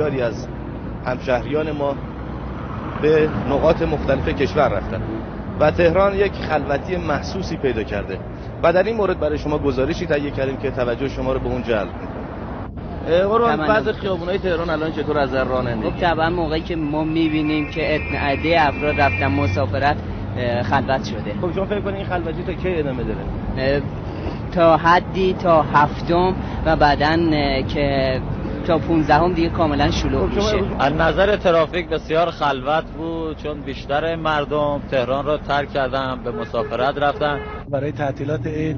بسیاری از همشهریان ما به نقاط مختلف کشور رفتن و تهران یک خلوتی محسوسی پیدا کرده و در این مورد برای شما گزارشی تهیه کردیم که توجه شما رو به اون جلب می‌کنه. قربان بعضی خیابون‌های تهران الان چطور از رانندگی؟ خب طبعا موقعی که ما می‌بینیم که عده افراد رفتن مسافرت خلوت شده. خب شما فکر کنید این خلوتی تا کی ادامه داره؟ تا حدی تا هفتم و بعداً که تا 15 دیگه کاملا شلوغ میشه. از نظر ترافیک بسیار خلوت بود، چون بیشتر مردم تهران را ترک کردن، به مسافرت رفتن. برای تعطیلات عید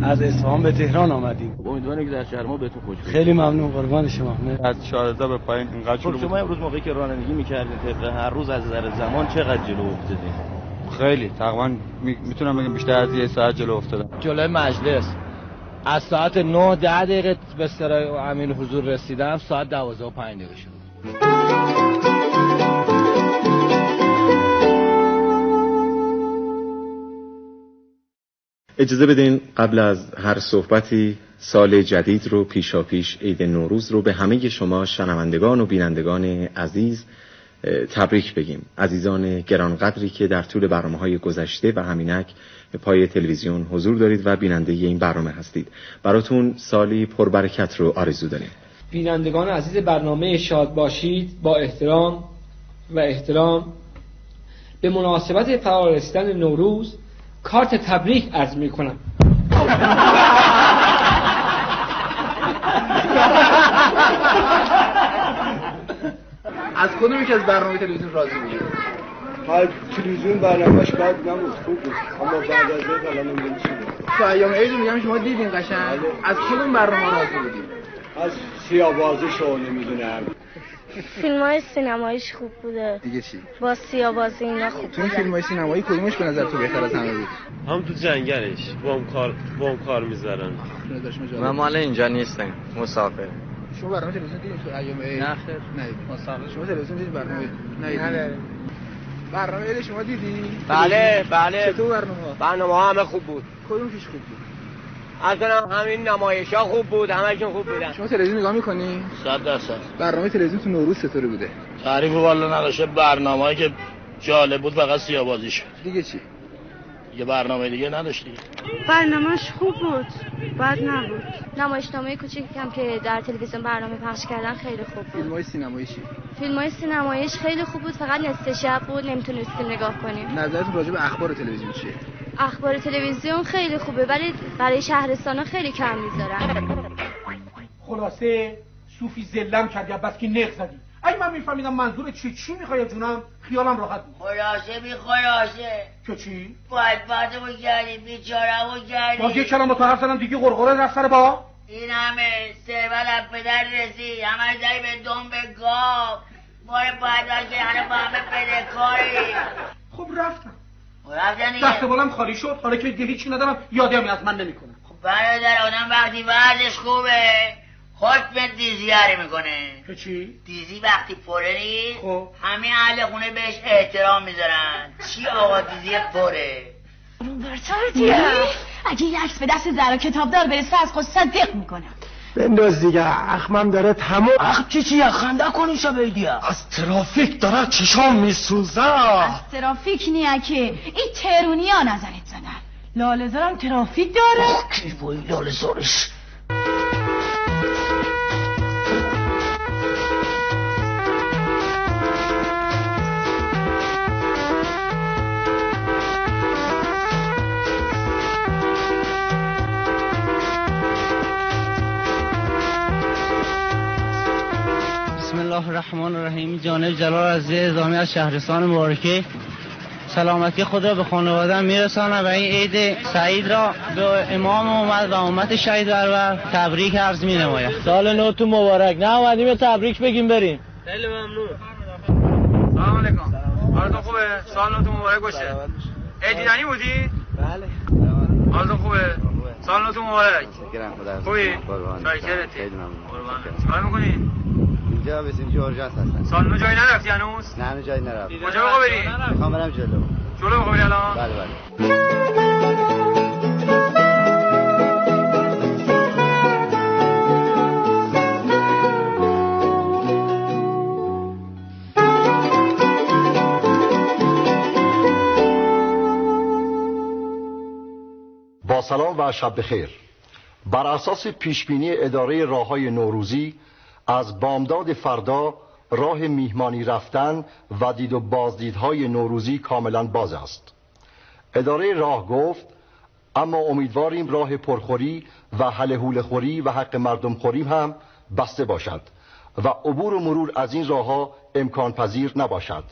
از اصفهان به تهران آمدیم. امیدوارم که در شهر ما بهتون خوش بگذره. خیلی ممنون، قربان شما. از 14 به پایین اینقدر شلوغ. شما امروز موقعی که رانندگی می‌کردید طبق هر روز از نظر زمان چقدر جلو افتادید؟ خیلی، تقریبا میتونم بگم بیشتر از 1 ساعت جلو افتادم. جلوی مجلس از ساعت 9 10 دقیقه به سرای امین حضور رسیدم، ساعت 12 و 5 دقیقه شد. اجازه بدین قبل از هر صحبتی سال جدید رو پیشاپیش عید نوروز رو به همه شما شنوندگان و بینندگان عزیز تبریک بگیم. عزیزان گرانقدری که در طول برنامه‌های گذشته و همینک به پای تلویزیون حضور دارید و بیننده این برنامه هستید، براتون سالی پربرکت رو آرزو داریم. بینندگان عزیز برنامه شاد باشید، با احترام و احترام به مناسبت فرا رسیدن نوروز کارت تبریک عرض می‌کنم. از کدوم یکی از برنامه تلویزیون راضی بودید؟ تلویزیون برنامه‌اش بد نبود، خوب بود، اما بعد از این الان نمی‌دونم چی بود. تو ایام عید میگم شما دیدین قشنگ. از کدوم برنامه راضی بودید؟ از سیاه‌بازیش رو نمی‌دونم. فیلم‌های سینماییش خوب بوده. دیگه چی؟ با سیاه‌بازی اینا خوب تو این فیلم‌های سینمایی کدومش به نظر تو بهتر از همه بود؟ هم تو جنگلش بم کار می‌ذارن. من مال اینجا نیستم، مسافر. شما برنامه تلویزیون دیدین تو ایام عید؟ نه خیر. نه. مسافر. شما تلویزیون دیدین برنامه؟ نه. برنامه عید شما دیدی؟ بله. چطور برنامه همه خوب بود. کدومش خوب بود؟ اصلا همین نمایش‌ها خوب بود، همشون خوب بودن. شما تلویزیون نگاه می‌کنی؟ 100%. برنامه تلویزیون تو نوروز چطوری بوده؟ تعریف والا نداشته، برنامه‌ای که جالب بود فقط سیاه‌بازی شد. دیگه چی؟ یه برنامه دیگه نداشتی؟ برنامه‌اش خوب بود، بد نبود. نمایشنامه کوچیکی هم که در تلویزیون برنامه پخش کردن خیلی خوب بود. فیلم‌های سینمایی چی؟ فیلم‌های سینماییش خیلی خوب بود، فقط نصف شب بود نمیتونستیم نگاه کنیم. نظرتون راجع به اخبار تلویزیون چیه؟ اخبار تلویزیون خیلی خوبه ولی برای شهرستانا خیلی کم میذارن. خلاصه صوفی زلم کردی بس که نق زدی. اگه من میفهمیدم منظور چی میخوای جونم خیالم راحت بود. خلاصه که چی؟ بدبختمو کردی، بیچاره‌مو کردی. باز یک کلام با تو حرف زدم دیگه غرغره در سر با. این همه ثروت از پدر رسید، همه زدی به دنب گاو. ماره بدبخت که همه با همه بدهکاری. خب رفتم دیگه. دست بالم خالی شد، حالا که دیگه هیچی ندارم یادی همی از من نمیکنه. خب برادر آدم وقتی وضعش خوبه خوش به دیزیاری میکنه. که چی؟ دیزی وقتی پره نیست خب همه اهل خونه بهش احترام میذارن. چی آقا دیزی پره؟ برتردیه اگه یه عکس به دست زرا کتابدار برسه از خود صدق میکنم. بنداز دیگه، اخمم داره تمام. اخ چی خنده کنی شبیدیا. از ترافیک داره چشام میسوزه. از ترافیک نیه که این تهرونی ها نظرت زدن. لاله‌زارم ترافیک داره؟ کی بایی لاله‌زارش؟ بسم الله الرحمن الرحیم. جانب جلال عزیز اعزامی از شهرستان مبارکه سلامتی خود را به خانواده میرسانم و این عید سعید را به امام اومد و امت شهید برور تبریک عرض می نمایم. سال نوتون مبارک. نه اومدیم یه تبریک بگیم بریم. خیلی ممنون. سلام علیکم. حالتون خوبه؟ سال نوتون مبارک باشه. عید دیدنی بودی؟ بله. حالتون خوبه؟ سال نوتون مبارک. شکرم خدا. خوبی؟ قربان. خیلی ممنون. چیکار می‌کنی؟ اینجا بسیم جورجاس هستن. سال نو جایی نرفتی هنوز؟ نه هنوز جایی نرفتم. کجا می‌خوای بری؟ میخوام برم جلو. جلو می‌خوای بری الان؟ بله. سلام و شب بخیر. بر اساس پیشبینی اداره راههای نوروزی از بامداد فردا راه میهمانی رفتن و دید و بازدیدهای نوروزی کاملا باز است. اداره راه گفت اما امیدواریم راه پرخوری و هله هوله خوری و حق مردم خوری هم بسته باشد و عبور و مرور از این راهها امکان پذیر نباشد.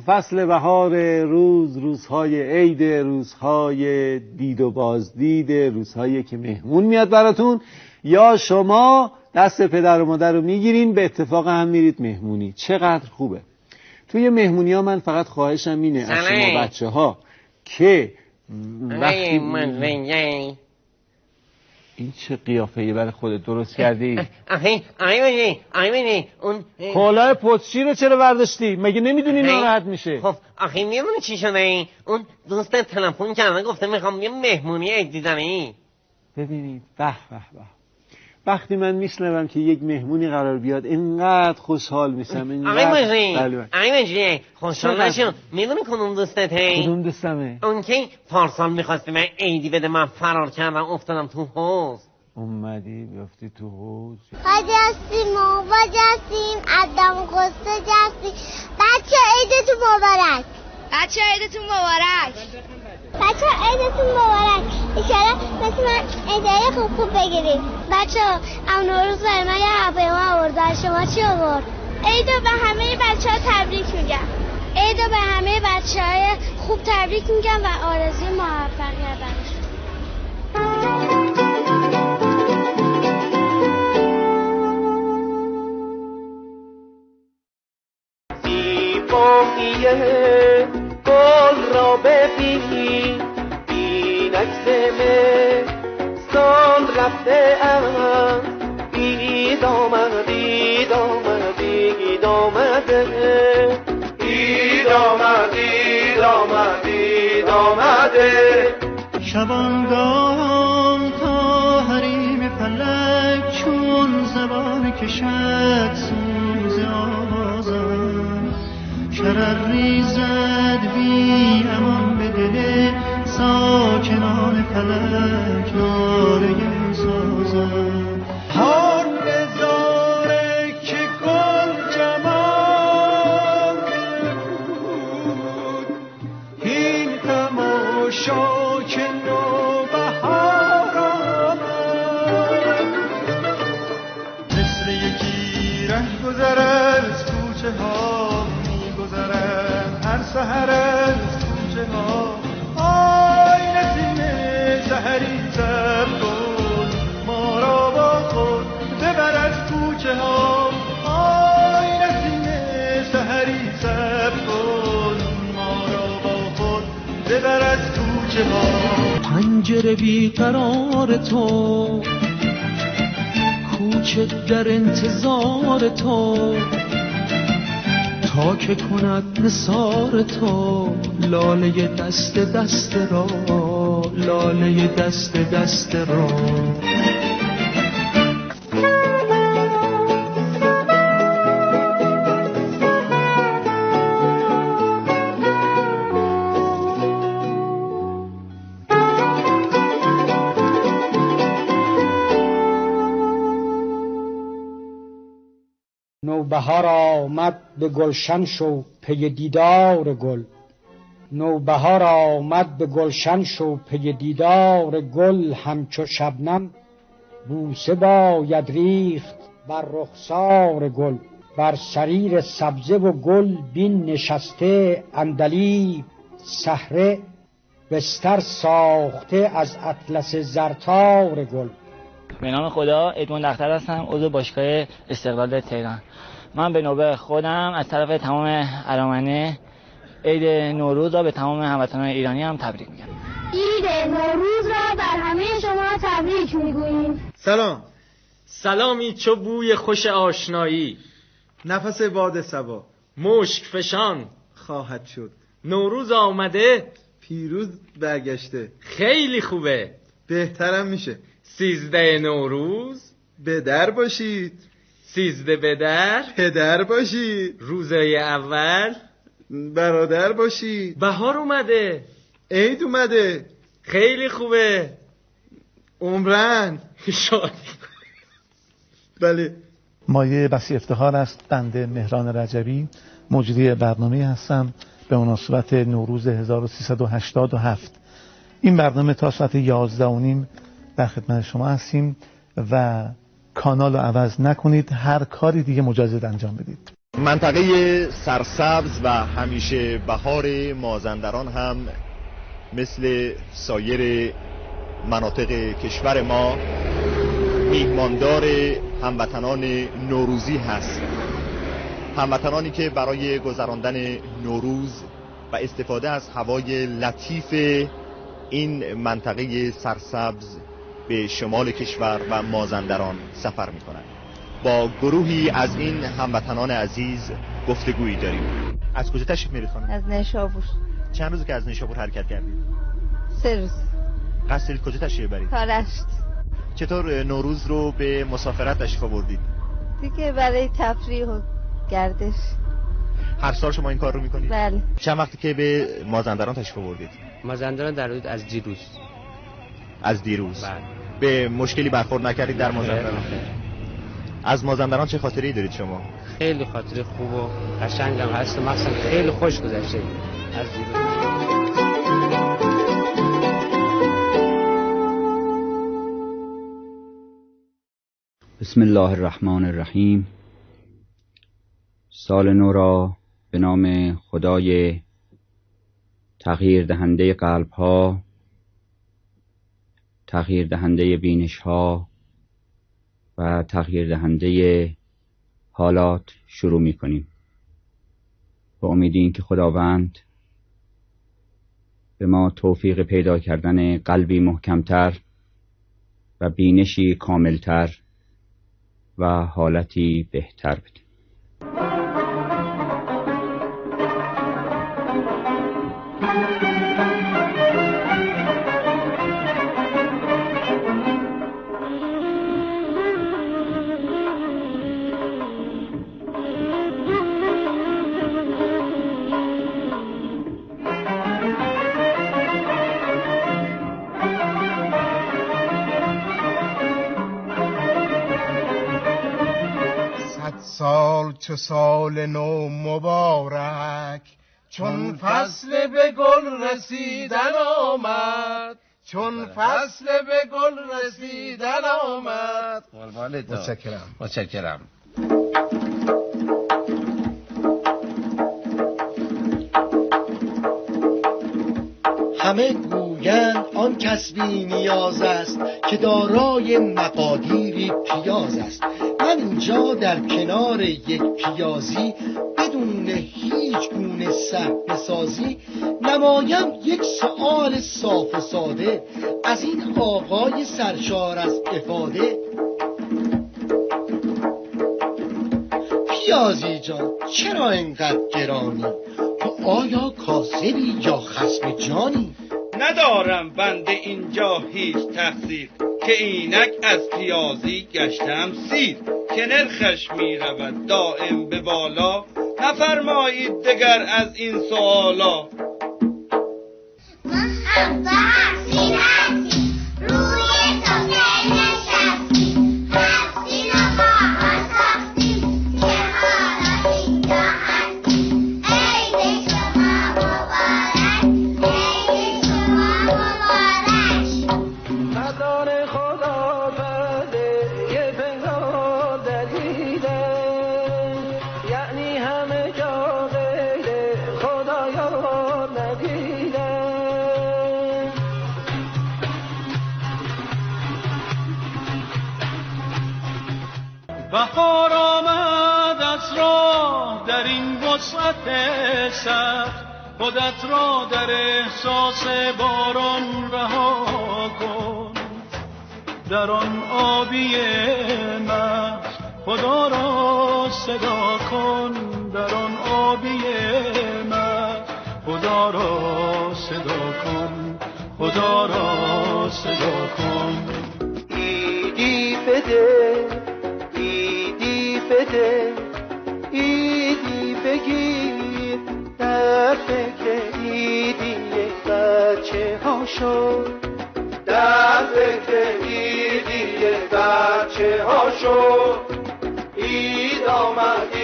فصل بهار، روزهای عید، روزهای دید و بازدید، روزهایی که مهمون میاد براتون، یا شما دست پدر و مادر رو میگیرین به اتفاق هم میرید مهمونی. چقدر خوبه. توی مهمونی ها من فقط خواهشم اینه از شما بچه ها که وقتی این چه قیافه‌ای برای خودت درست کردی؟ اون کلاه پوتشی رو چرا برداشتی؟ مگه نمیدونی ناراحت میشه؟ خب آخه میدونی چی شده؟ اون دوست تلفن کرده گفته میخوام یه مهمونی عید دیدنی. ببینید به به به، وقتی من میشنوم که یک مهمونی قرار بیاد اینقدر خوشحال میشم. آقای مجری خوشحال نشم. میدونی کدوم دوستته؟ کدوم دوستمه؟ اون که پارسال میخواستی من عیدی بده، من فرار کردم افتادم تو حوض. اومدی بیافتی تو حوض؟ جستیم عدم قصه جستیم. بچه عیدتون مبارک. بچه عیدتون مبارک. بچه عیدتون مبارک. ایشالا مثل من عیدهای خوب بگیرید. بچه ام نوروز برای من یه هواپیما آورد. شما چی آورد؟ عیدو به همه بچه ها تبریک میگم. عیدو به همه بچه های خوب تبریک میگم و آرزوی موفقیت براشون. زیباییه گل را ببین، اینک زمه سال رفته ام، دید آمده دید آمده دید آمده دید آمده دید آمده دید آمده. شبانگاه تا حریم فلک چون زبان کشد سوز آوازم، شرر ریزد بی امان به دل ساکنان فلک ناله سازم. هر نظاره که گل جمال بود، این تماشا که نوبهار آمد، مثل یکی ره گذر از کوچه ها میگذرم هر سحر از کوچه ها. آی نسیم سحری زب کن ما را با خود ببر از کوچه ها. آی نسیم سحری زب کن ما را با خود ببر از کوچه ها. پنجره بیقرار تو، کوچه در انتظار تو، تا که کند نثار تو. لاله دست دست را، لاله دست دست را. نوبهار آمد به گلشن شو پی دیدار گل. نوبهار آمد به گلشن شو پی دیدار گل. همچو شبنم بوسه باید ریخت بر رخسار گل. بر سریر سبزه و گل بین نشسته عندلیب صحره، بستر ساخته از اطلس زرتار گل. به نام خدا، ادموند اختر هستم، عضو باشگاه استقلال تهران. من به نوبه خودم از طرف تمام ارامنه عید نوروز را به تمام هموطنان ایرانی هم تبریک میگم. عید نوروز را بر همه شما تبریک میگوییم. سلام. سلامی چو بوی خوش آشنایی، نفس باد صبا مشک فشان خواهد شد. نوروز آمده، پیروز برگشته. خیلی خوبه، بهترم میشه. 13 نوروز به در باشید. 13 به در پدر باشید. روزه اول برادر باشید. بهار اومده، عید اومده، خیلی خوبه، عمرن شادی. بله. مایه بسی افتخار است بنده مهران رجبی، مجری برنامه هستم به مناسبت نوروز 1387. این برنامه تا ساعت 11:30 در خدمت شما هستیم و کانال رو عوض نکنید، هر کاری دیگه مجاز انجام بدید. منطقه سرسبز و همیشه بهار مازندران هم مثل سایر مناطق کشور ما میهماندار هموطنان نوروزی هست. هموطنانی که برای گذراندن نوروز و استفاده از هوای لطیف این منطقه سرسبز به شمال کشور و مازندران سفر می‌کنند. با گروهی از این هموطنان عزیز گفتگویی داریم. از کجا تشریف می‌برید خانم؟ از نیشابور. چند روزه که از نیشابور حرکت کردید؟ 3 روز. قصد دارید کجا تشریف ببرید؟ کارشت. چطور نوروز رو به مسافرت تشریف آوردید؟ دیگه برای تفریح و گردش. هر سال شما این کار رو می‌کنید؟ بله. چند وقتی که به مازندران تشریف آوردید؟ مازندران در حدود از دیروز. از دیروز؟ بله. به مشکلی برخورد نکردید در مازندران؟ از مازندران چه خاطره‌ای دارید شما؟ خیلی خاطره خوب و قشنگم هست و مثلا خیلی خوش گذشته از دیروز. بسم الله الرحمن الرحیم. سال نو را به نام خدای تغییر دهنده قلب ها، تغییر دهنده بینش ها و تغییر دهنده حالات شروع می کنیم. با امید این که خداوند به ما توفیق پیدا کردن قلبی محکمتر و بینشی کاملتر و حالتی بهتر بده. سال چو سال نو مبارک، چون فصل به گل رسیدن آمد، چون فصل به گل رسیدن آمد. متشکرم. همه گویند آن کس بی نیاز است که دارای مقادیری پیاز است. من اینجا در کنار یک پیازی بدون هیچ گونه صحنه سازی نمایم یک سؤال صاف و ساده از این آقای سرشار از افاده. پیازی جان چرا اینقدر گرانی؟ تو آیا کاسبی یا خصم جانی؟ ندارم بنده اینجا هیچ تقصیر، که اینک از پیازی گشتم سیر، که نرخش می رود دائم به بالا، نفرمایید دگر از این سوالا. بهار آمد از راه در این وسعت سخت، خودت را در احساس باران رها کن. در آن آبی مست خدا را صدا کن، در آن آبی مست خدا را صدا کن، خدا را صدا کن. ایدی بده، ایدی بده، ایدی بگیر، در فکر ایدی بچه ها شد، در فکر ایدی بچه ها شد. اید آمد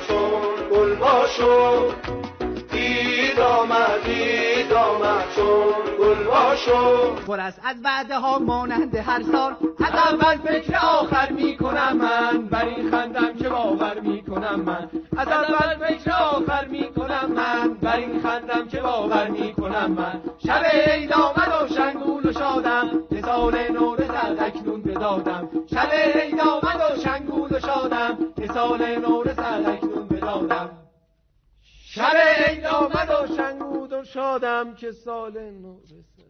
چون گل ها شد، اید آمد چون گل ها شد. پر از وعده ها مانند هر سال، از اول فکر آخر می کنم من، بر این خندم که باور می کنم من. از اول فکر آخر می کنم من، بر این خندم که باور می کنم من. شب عید آمد و شنگول و شادم، یه سال نو رسد اکنون بدادم. شب عید آمد و شنگول و شادم، یه سال نو رسد اکنون بدادم. شب عید آمد و شنگول و شادم که سال نو رسد.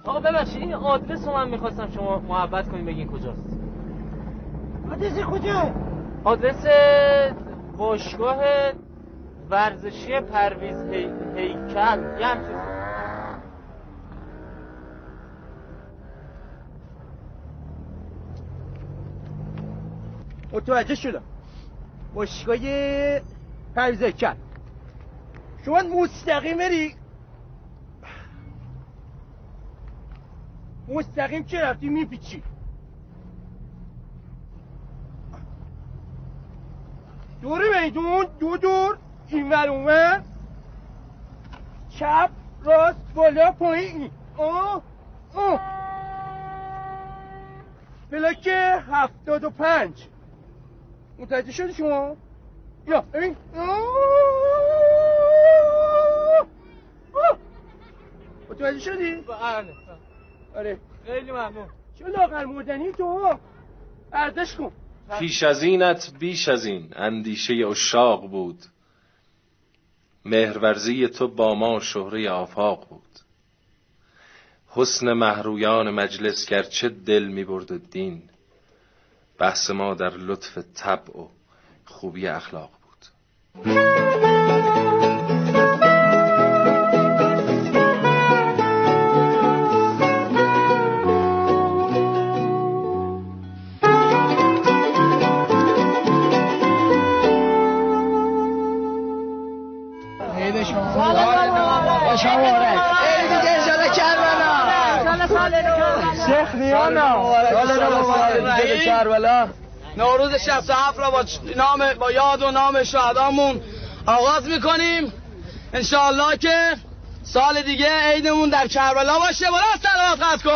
آقا ببخشید این آدرس رو من میخواستم شما محبت کنیم بگین کجاست. آدرس کجا؟ آدرس باشگاه ورزشی پرویز هیکل یه همچیز. متوجه شدم. باشگاه پرویز هیکل. شما مستقیم بری، مستقیم که رفتی میپیچی. دور میدون دو دور اینور اونور، چپ راست بالا پایین. بلاک 75. متوجه شدی شما؟ یا ببین. متوجه شدی؟ بله. آره خیلی ممنون. چون لاغر مردنی تو ارزش کن. پیش از اینت بیش از این اندیشه اشاق بود، مهرورزی تو با ما شهره آفاق بود. حسن مهرویان مجلس گرچه دل می برد و دین، بحث ما در لطف طبع و خوبی اخلاق بود. نوروز 67 را با یاد و نام شهدامون آغاز میکنیم. انشاءالله که سال دیگه عیدمون در کربلا باشه. بالا صلوات خط کن.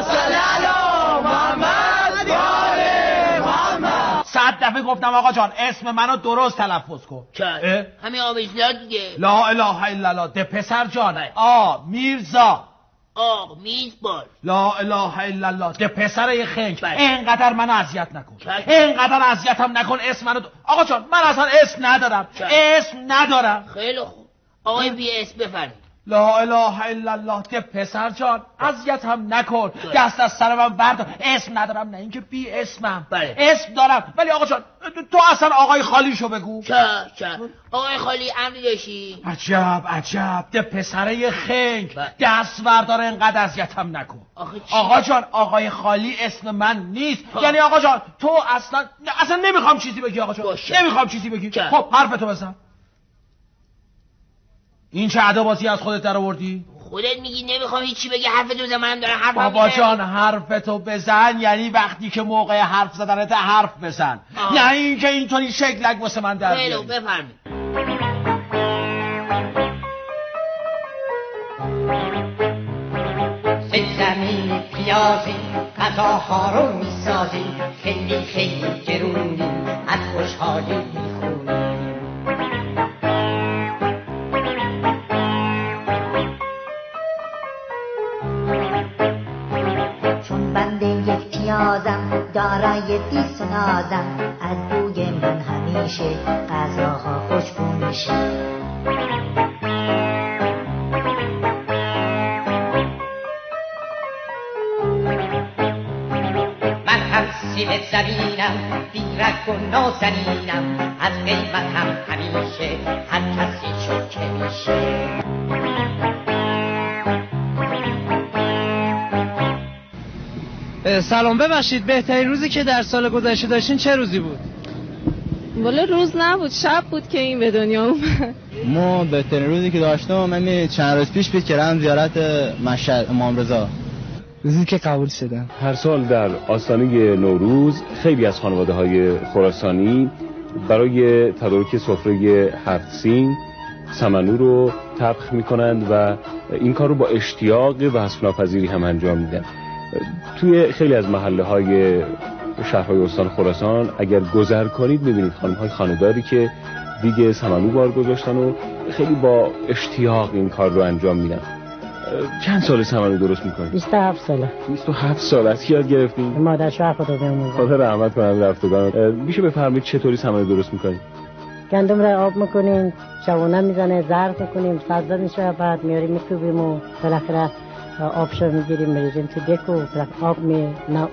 صلی علی محمد. 100 دفعه گفتم آقا جان اسم منو درست تلفظ کن. همین آمیزلا دیگه. لا اله الا الله. ده پسر جانه میرزا میزبان. لا اله الا الله. ده پسر یه خنگ. اینقدر منو اذیت نکن، اینقدر اذیتم نکن. اسم منو آقا جان من اصلا اسم ندارم. اسم ندارم. خیلی خوب آقای بی اسم بفرمایید. لا اله الا الله. ده پسر جان اذیتم نکن، دست از سر من بردار. اسم ندارم، نه اینکه بی اسمم. اسم دارم ولی آقا جان تو اصلا آقای خالیشو بگو. چه آقای خالی امری داشتی؟ عجب ده پسره خنگ. دست بردار، اینقدر اذیتم نکن. آقا جان آقای خالی اسم من نیست. یعنی آقا جان تو اصلا نمیخوام چیزی بگی. آقا جان نمیخوام چیزی بگی. خب حرفتو بزن. این چه عدابازی از خودت در آوردی؟ خودت میگی نمیخوام هیچی بگی، حرفتو بزن. منم دارم حرفم بابا جان حرفتو بزن یعنی وقتی که موقع حرف زدنت حرف بزن، نه اینکه اینطوری شکلک واسه من در بیاری. بفرمایید. زمین پیازی غذاها رو میسازی، خیلی خیلی گرونی از خوشحالی میخونی. چون بنده یک پیازم دارای دیس و نازم، از بوی من همیشه غذاها خوشبو میشه. سیب زمینم بیرک و نازنینم، از قیمتم همیشه هر کسی شوکه میشه. سلام، ببخشید بهترین روزی که در سال گذشته داشتین چه روزی بود؟ والا روز نبود، شب بود که این به دنیا اومد. ما بهترین روزی که داشتم من چند روز پیش بود که رفتم زیارت مشهد امام رضا. روزی که قبول شدم. هر سال در آستانه نوروز خیلی از خانواده‌های خراسانی برای تدارک سفره 7 سین سمنو رو طبخ می‌کنند و این کار رو با اشتیاق و حسناپذیری هم انجام میدن. توی خیلی از محله‌های شهرهای استان خراسان اگر گذر کنید می‌بینید خانم‌های خانه‌داری که دیگه سمنو بار گذاشتن و خیلی با اشتیاق این کار رو انجام میدن. چند سال سمنو درست میکنید؟ 27 ساله. 27 سال. از کی یاد گرفتین؟ مادر شوهر خدا بیامرزه. خدا رحمت کنه رفتگان. میشه بفرمایید چطوری سمنو درست میکنید؟ گندم رو آب میکنیم، چونه میزنه، ظرف میکنیم، سبزه میشه، بعد میاریم میکوبیم و بالاخره آبشو میگیریم میریزیم تو دکو، آب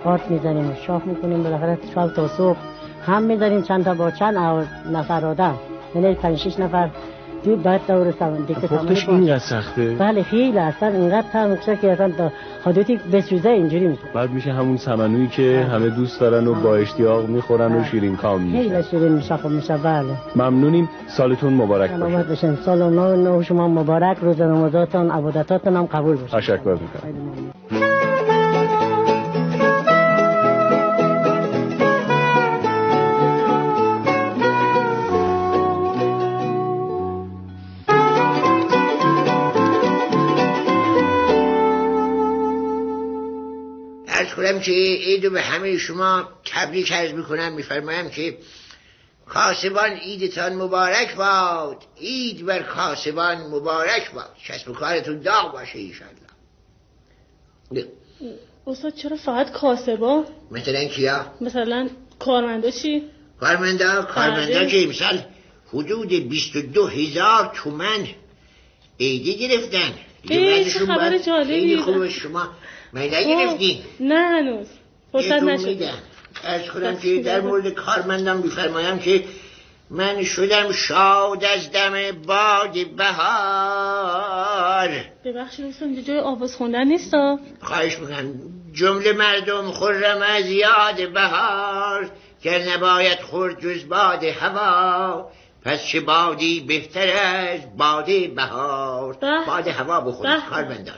آرد میزنیم، شاف میکنیم، بالاخره شب تا صبح هم میزنیم چند تا با چند نفر آدم، یعنی 5-6 نفر دو بعد دور سمن دیگه پختش اینقدر سخته؟ بله خیلی اصلا اینقدر تمکشه که اصلا تا حدودی بسوزه اینجوری میشه. بعد میشه همون سمنویی که همه دوست دارن و با اشتیاق میخورن و شیرین کام میشه. خیلی شیرین میشه خب میشه. بله ممنونیم، سالتون مبارک باشه. سلامت باشین. سال نو شما مبارک، روز نمازاتون عبادتاتون هم قبول باشه. تشکر میکنم. کنم که عیدو به همه شما تبریک عرض میکنم. میفرمایم که کاسبان عیدتان مبارک باد، عید بر کاسبان مبارک باد، کسب و کارتون داغ باشه ایشالله. استاد چرا فقط کاسبا؟ مثلا کیا؟ مثلا کارمندا چی؟ کارمندا که امسال حدود 22,000 تومن عیدی گرفتن. چه خبر جالبی. خیلی خوبه. شما نگرفتین؟ نه هنوز فرصت نشد. عرض کنم که در مورد کارمندم میفرمایم که من شدم شاد از دم باد بهار. ببخشید دوستان اینجا جای آواز خوندن نیستا؟ خواهش میکنم. جمله مردم خرم از یاد بهار، گر نباید خورد جز باد هوا، پس چه بادی بهتر از باد بهار. باد هوا بخورید کارمندان.